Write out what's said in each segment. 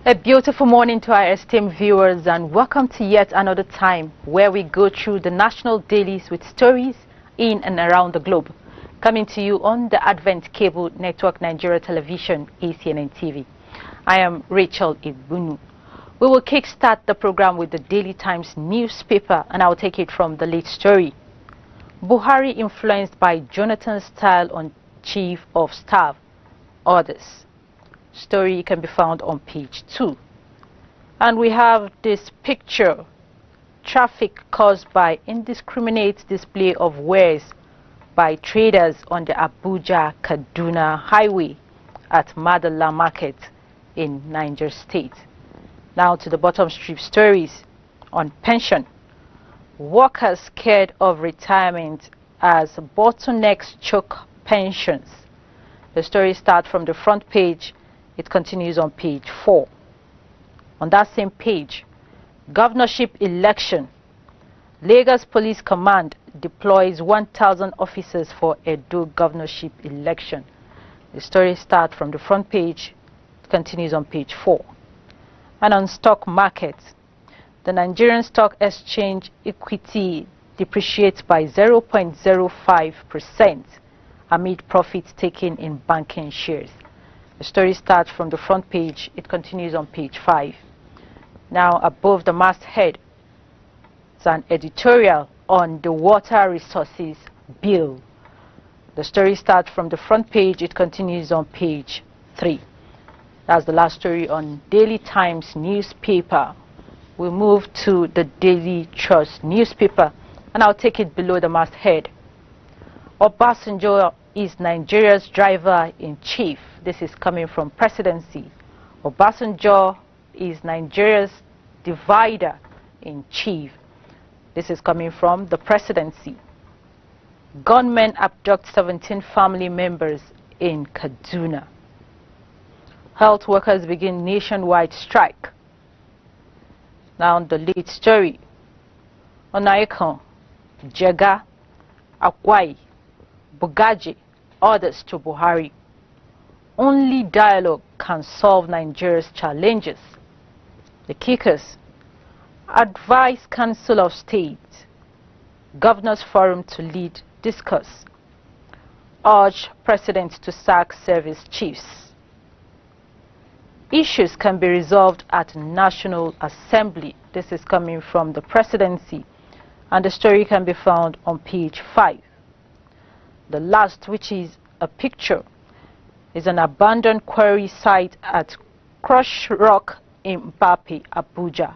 A beautiful morning to our esteemed viewers, and welcome to yet another time where we go through the national dailies with stories in and around the globe. Coming to you on the Advent Cable Network Nigeria Television, ACNN TV. I am Rachel Igbunu. We will kickstart the program with the Daily Times newspaper, and I'll take it from the lead story. Buhari influenced by Jonathan's style on Chief of Staff, orders. Story can be found on page 2. And we have this picture: traffic caused by indiscriminate display of wares by traders on the Abuja-Kaduna highway at Madala Market in Niger State. Now to the bottom strip stories on pension. Workers scared of retirement as bottlenecks choke pensions. The story starts from the front page. It continues on page 4. On that same page, governorship election. Lagos Police Command deploys 1,000 officers for Edo governorship election. The story starts from the front page. It continues on page 4. And on stock markets, the Nigerian Stock Exchange equity depreciates by 0.05% amid profits taken in banking shares. The story starts from the front page. It continues on page 5. Now above the masthead, it's an editorial on the water resources bill. The story starts from the front page. It continues on page 3. That's the last story on Daily Times newspaper. We move to the Daily Trust newspaper, and I'll take it below the masthead. Obasanjo is Nigeria's driver-in-chief. This is coming from Presidency. Obasanjo is Nigeria's divider-in-chief. This is coming from the Presidency. Gunmen abduct 17 family members in Kaduna. Health workers begin nationwide strike. Now the lead story. Onaikon, Jega, Akwai, Bugaji, orders to Buhari. Only dialogue can solve Nigeria's challenges. The kickers. Advise Council of State. Governors Forum to lead discuss. Urge President to sack service chiefs. Issues can be resolved at National Assembly. This is coming from the Presidency, and the story can be found on page 5. The last, which is a picture, is an abandoned quarry site at Crush Rock in Mbappe, Abuja.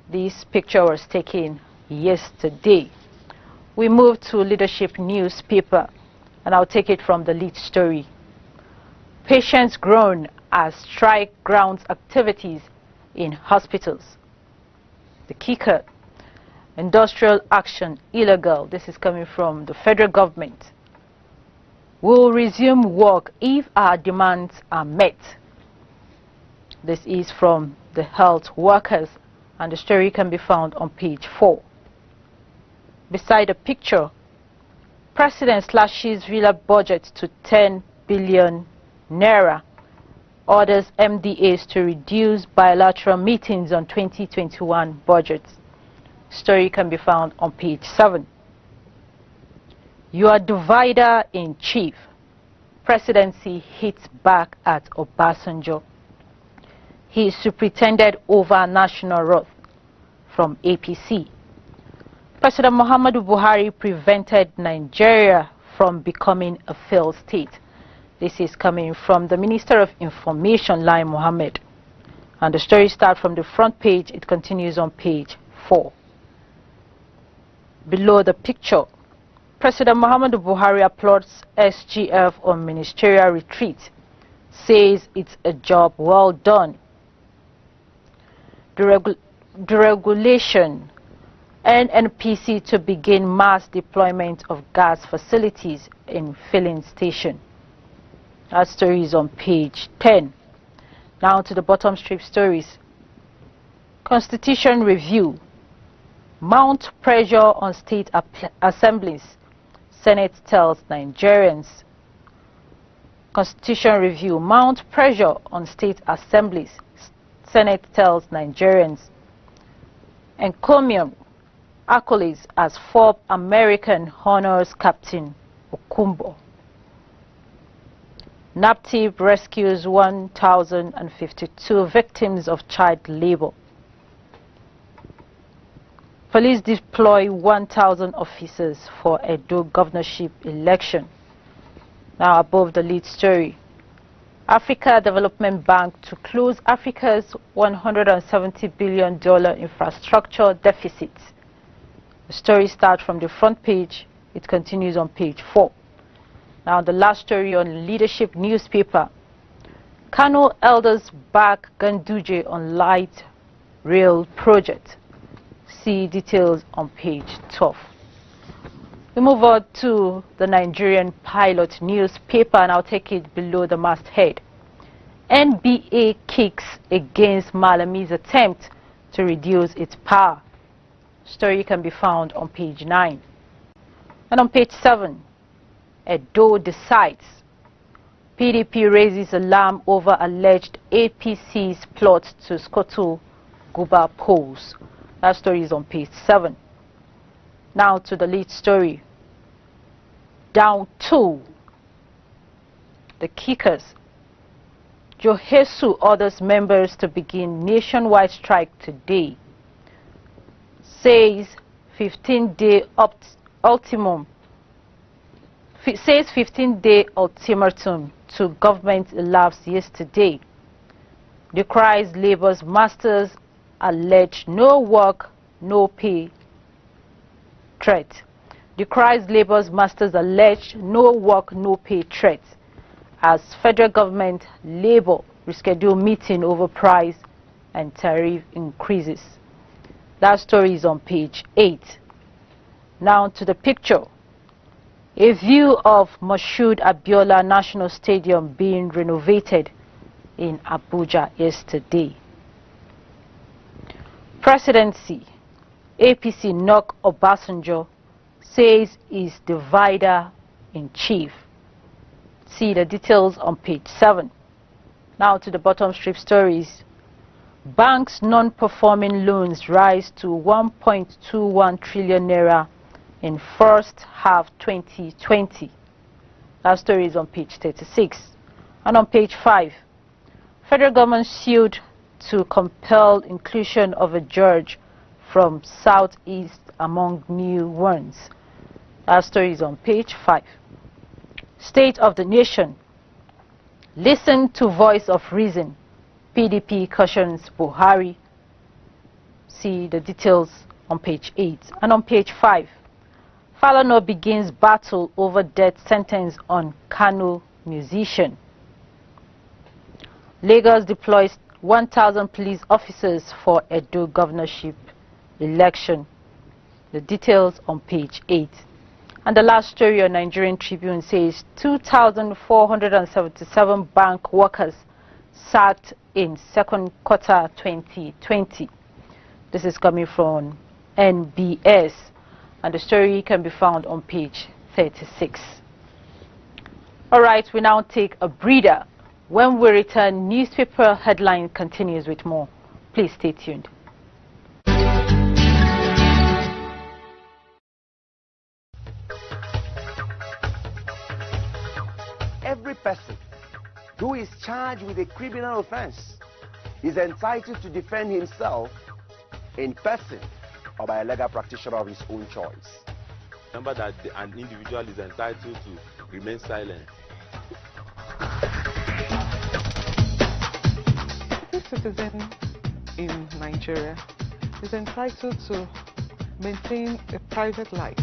This picture was taken yesterday. We move to Leadership newspaper, and I'll take it from the lead story. Patients groan as strike grounds activities in hospitals. The kicker. Industrial action illegal. This is coming from the federal government. We'll resume work if our demands are met. This is from the health workers, and the story can be found on page 4. Beside the picture, President slashes villa budget to 10 billion naira, orders MDAs to reduce bilateral meetings on 2021 budgets. Story can be found on page 7. Your divider-in-chief. Presidency hits back at Obasanjo. He is superintended over national wrath from APC. President Muhammadu Buhari prevented Nigeria from becoming a failed state. This is coming from the Minister of Information, Lai Mohammed. And the story starts from the front page. It continues on page 4. Below the picture, President Muhammadu Buhari applauds SGF on ministerial retreat, says it's a job well done. Deregulation, NNPC to begin mass deployment of gas facilities in filling station. That story is on page 10. Now to the bottom strip stories. Constitution review. Mount pressure on state assemblies. Senate tells Nigerians. Constitution review. Mount pressure on state assemblies. Senate tells Nigerians. Encomium accolades as Forbes American honors Captain Okumbo. NAPTIP rescues 1,052 victims of child labor. Police deploy 1,000 officers for Edo governorship election. Now above the lead story. Africa Development Bank to close Africa's $170 billion infrastructure deficit. The story starts from the front page. It continues on page 4. Now the last story on Leadership newspaper. Kano elders back Ganduje on light rail project. See details on page 12. We move on to the Nigerian Pilot newspaper, and I'll take it below the masthead. NBA kicks against Malami's attempt to reduce its power. Story can be found on page 9. And on page 7, Edo decides. PDP raises alarm over alleged APC's plot to scuttle Guba polls. That story is on page 7. Now to the lead story. Down 2. The kickers. Johesu orders members to begin nationwide strike today. Says 15-day ultimatum. Says 15-day ultimatum to government elapsed yesterday. Decries labor's masters allege no work, no pay threat. Decries labor's masters allege no work, no pay threat as federal government labor reschedule meeting over price and tariff increases. That story is on page 8. Now to the picture. A view of Moshood Abiola National Stadium being renovated in Abuja yesterday. Presidency. APC knock Obasanjo, says is divider in chief. See the details on page 7. Now to the bottom strip stories. Banks' non-performing loans rise to 1.21 trillion naira in first half 2020. That story is on page 36. And on page 5, federal government sued to compel inclusion of a judge from Southeast among new ones. That story is on page 5. State of the nation. Listen to voice of reason. PDP cautions Buhari. See the details on page 8. And on page 5, Falana begins battle over death sentence on Kano musician. Lagos deploys 1,000 police officers for Edo governorship election. The details on page 8. And the last story on Nigerian Tribune says 2,477 bank workers sacked in second quarter 2020. This is coming from NBS, and the story can be found on page 36. All right, we now take a breather. When we return, newspaper headline continues with more. Please stay tuned. Every person who is charged with a criminal offense is entitled to defend himself in person or by a legal practitioner of his own choice. Remember that an individual is entitled to remain silent. Every citizen in Nigeria is entitled to maintain a private life.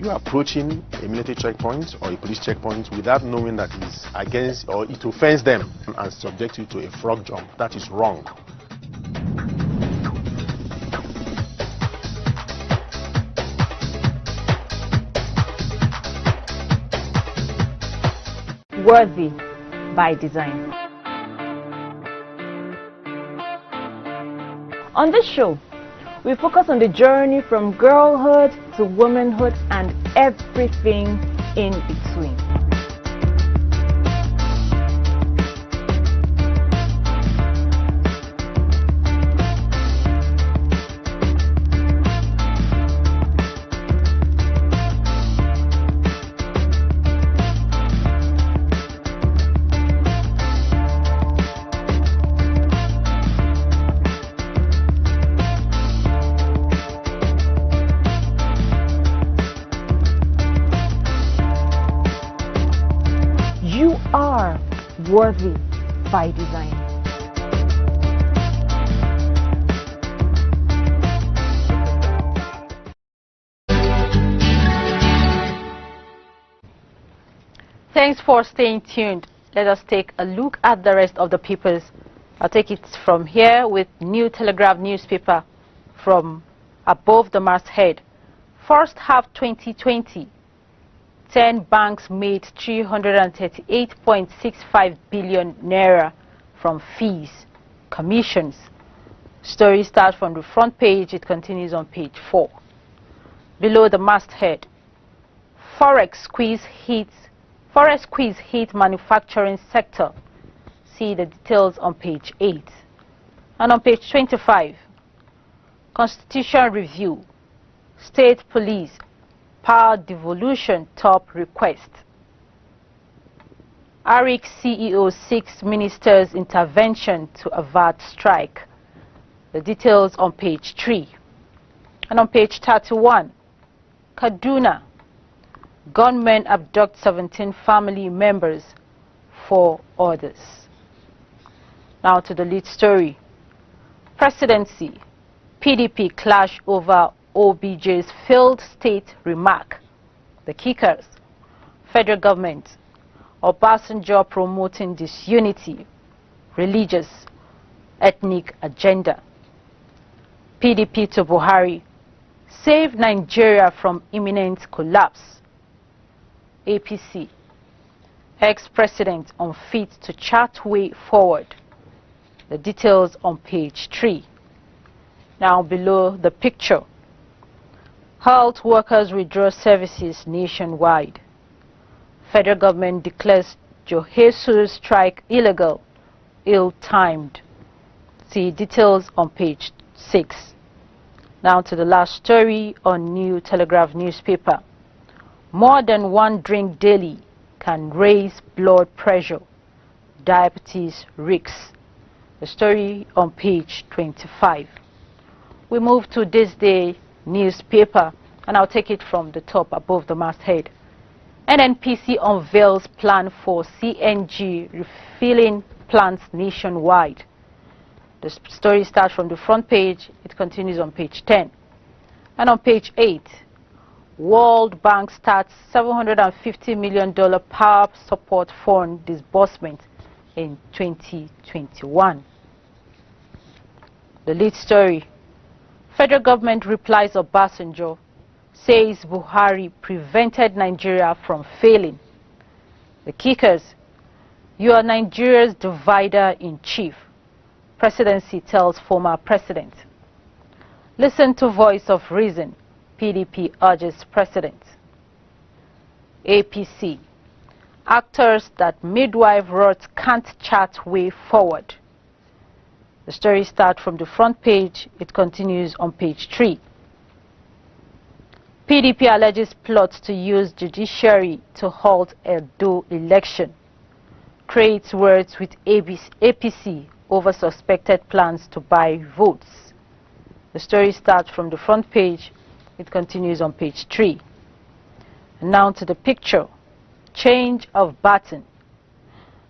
You are approaching a military checkpoint or a police checkpoint without knowing that it is against or it offends them and subject you to a frog jump. That is wrong. Worthy by design. On this show, we focus on the journey from girlhood to womanhood and everything in between. worthy by design. Thanks for staying tuned. Let us take a look at the rest of the papers. I'll take it from here with New Telegraph newspaper from above the masthead. First half 2020, 10 banks made 338.65 billion naira from fees, commissions. Story starts from the front page, it continues on page 4. Below the masthead, Forex squeeze hits manufacturing sector. See the details on page 8. And on page 25, Constitution Review, State Police, Power Devolution Top Request. ARIC CEO seeks Minister's intervention to avert strike. The details on page 3. And on page 31, Kaduna, gunmen abduct 17 family members, 4 others. Now to the lead story. Presidency, PDP clash over OBJ's failed state remark. The kickers, federal government, Obasanjo promoting disunity, religious, ethnic agenda. PDP to Buhari, save Nigeria from imminent collapse. APC, ex-president unfit to chart way forward. The details on page 3. Now below the picture, health workers withdraw services nationwide. Federal government declares Johesu's strike illegal, ill-timed. See details on page 6. Now to the last story on New Telegraph newspaper. More than one drink daily can raise blood pressure, diabetes risks. The story on page 25. We move to this day newspaper, and I'll take it from the top above the masthead. NNPC unveils plan for CNG refilling plants nationwide. The story starts from the front page, it continues on page 10. And on page 8, World Bank starts $750 million power support fund disbursement in 2021. The lead story, federal government replies Obasanjo, says Buhari prevented Nigeria from failing. The kickers, you are Nigeria's divider-in-chief. Presidency tells former president. Listen to voice of reason, PDP urges president. APC, actors that midwife wrote can't chart way forward. The story starts from the front page, it continues on page 3. PDP alleges plots to use judiciary to halt Edo election. Creates words with APC over suspected plans to buy votes. The story starts from the front page, it continues on page 3. And now to the picture. Change of baton.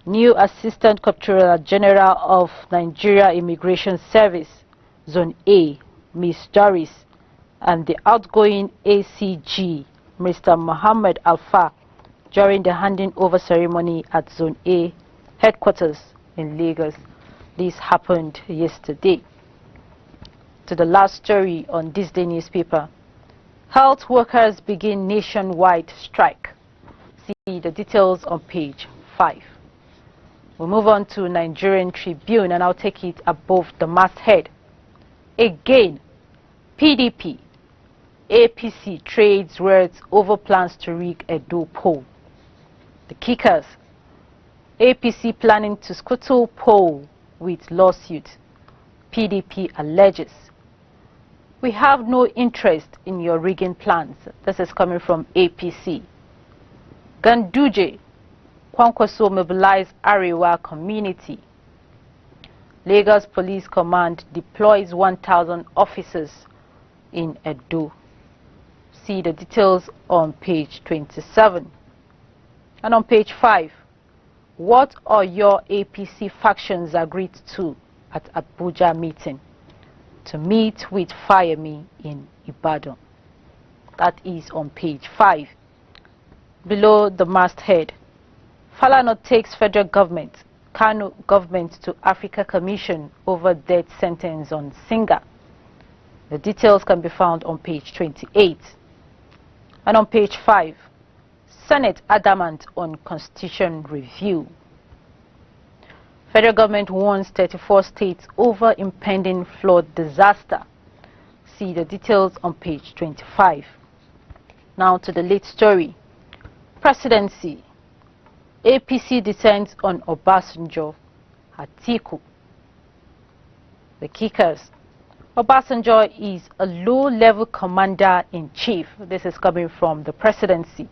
New Assistant Comptroller General of Nigeria Immigration Service, Zone A, Ms. Doris, and the outgoing ACG, Mr. Mohammed Alfa, during the handing over ceremony at Zone A headquarters in Lagos. This happened yesterday. To the last story on this day newspaper. Health workers begin nationwide strike. See the details on page 5. We move on to Nigerian Tribune, and I'll take it above the masthead. Again, PDP, APC trades words over plans to rig Edo poll. The kickers, APC planning to scuttle poll with lawsuit. PDP alleges. We have no interest in your rigging plans. This is coming from APC. Ganduje, Kwankwaso mobilize Arewa community. Lagos Police Command deploys 1,000 officers in Edo. See the details on page 27. And on page 5, What are your APC factions agreed to at Abuja meeting? To meet with Fayemi in Ibadan. That is on page 5. Below the masthead, Falana takes federal government, Kano government to Africa Commission over death sentence on Singa. The details can be found on page 28. And on page 5, Senate adamant on Constitution review. Federal government warns 34 states over impending flood disaster. See the details on page 25. Now to the lead story. Presidency. APC descends on Obasanjo, Atiku. The kickers. Obasanjo is a low-level commander-in-chief. This is coming from the presidency.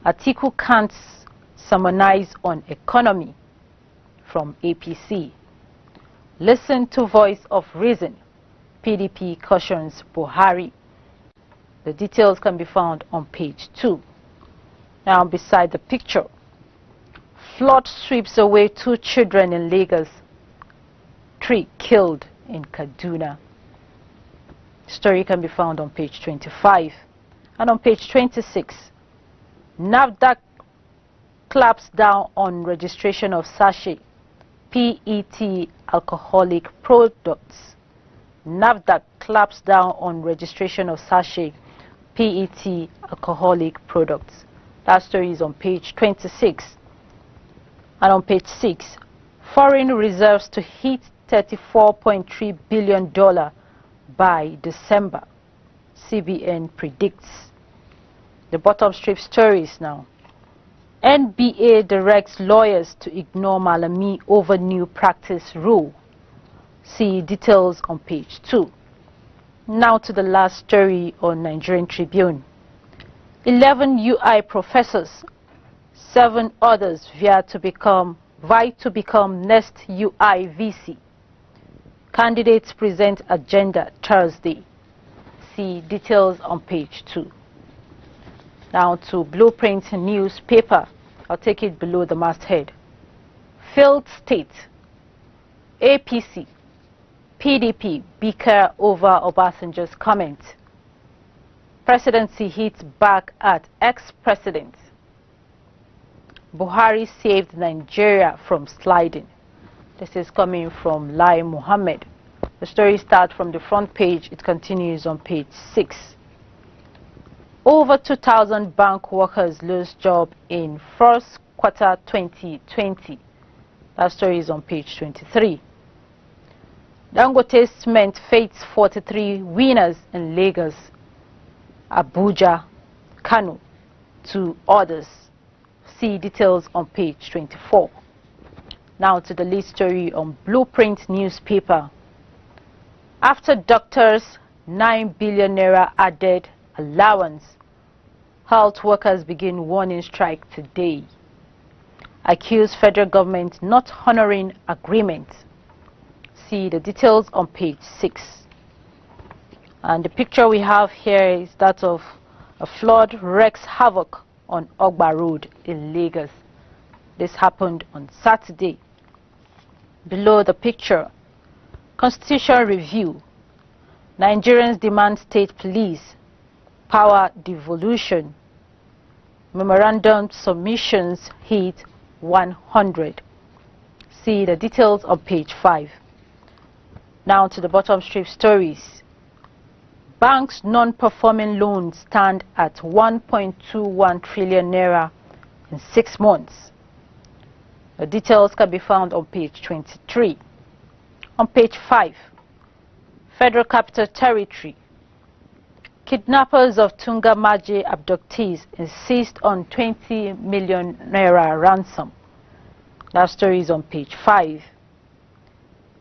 Atiku can't sermonize on economy from APC. Listen to voice of reason. PDP cautions Buhari. The details can be found on page 2. Now beside the picture, flood sweeps away 2 children in Lagos, 3 killed in Kaduna. Story can be found on page 25. And on page 26, NAFDAC claps down on registration of sachet PET alcoholic products. NAFDAC claps down on registration of sachet PET alcoholic products. That story is on page 26. And on page 6, foreign reserves to hit $34.3 billion by December. CBN predicts. The bottom strip stories now. NBA directs lawyers to ignore Malami over new practice rule. See details on page 2. Now to the last story on Nigerian Tribune. 11 UI professors, 7 others vie to become next UI VC. Candidates present agenda Thursday. See details on page 2. Now to Blueprint newspaper. I'll take it below the masthead. Failed state. APC, PDP bicker over Obasanjo's comment. Presidency hits back at ex-president. Buhari saved Nigeria from sliding. This is coming from Lai Mohammed. The story starts from the front page. It continues on page 6. Over 2,000 bank workers lose job in first quarter 2020. That story is on page 23. Dangote Cement fates 43 winners in Lagos, Abuja, Kano, 2 others. See details on page 24. Now to the lead story on Blueprint newspaper. After doctors, 9 billion naira added allowance. Health workers begin warning strike today. Accuse federal government not honoring agreement. See the details on page 6. And the picture we have here is that of a flood wreaks havoc on Ogba Road in Lagos. This happened on Saturday. Below the picture, Constitution review. Nigerians demand state police power devolution. Memorandum submissions hit 100. See the details on page 5. Now to the bottom strip stories. Banks' non-performing loans stand at 1.21 trillion naira in 6 months. The details can be found on page 23. On page 5, Federal Capital Territory. Kidnappers of Tunga Maje abductees insist on 20 million naira ransom. That story is on page 5.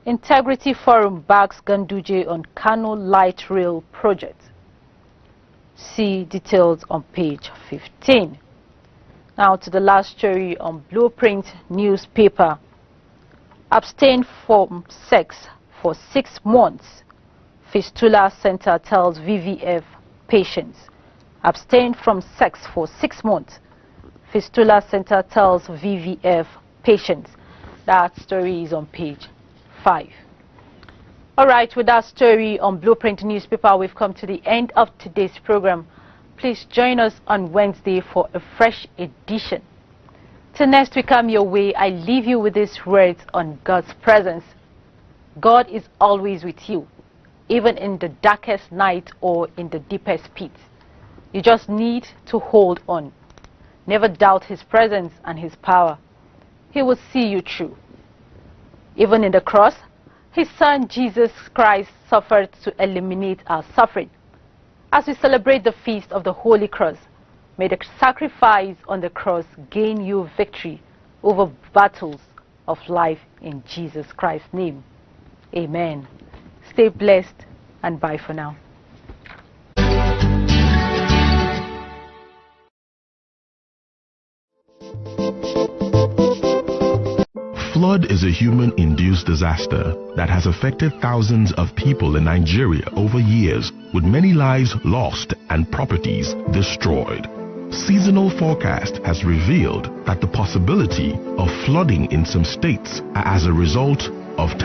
Integrity Forum backs Ganduje on Kano Light Rail project. See details on page 15. Now to the last story on Blueprint newspaper. Abstain from sex for 6 months. Fistula Center tells VVF patients. Abstain from sex for 6 months. Fistula Center tells VVF patients. That story is on page 5. All right, with that story on Blueprint newspaper, we've come to the end of today's program. Please join us on Wednesday for a fresh edition. Till next we come your way, I leave you with these words on God's presence. God is always with you, even in the darkest night or in the deepest pit. You just need to hold on. Never doubt His presence and His power. He will see you through. Even in the cross, His Son Jesus Christ suffered to eliminate our suffering. As we celebrate the feast of the Holy Cross, may the sacrifice on the cross gain you victory over battles of life in Jesus Christ's name. Amen. Stay blessed and bye for now. Flood is a human-induced disaster that has affected thousands of people in Nigeria over years, with many lives lost and properties destroyed. Seasonal forecast has revealed that the possibility of flooding in some states are as a result of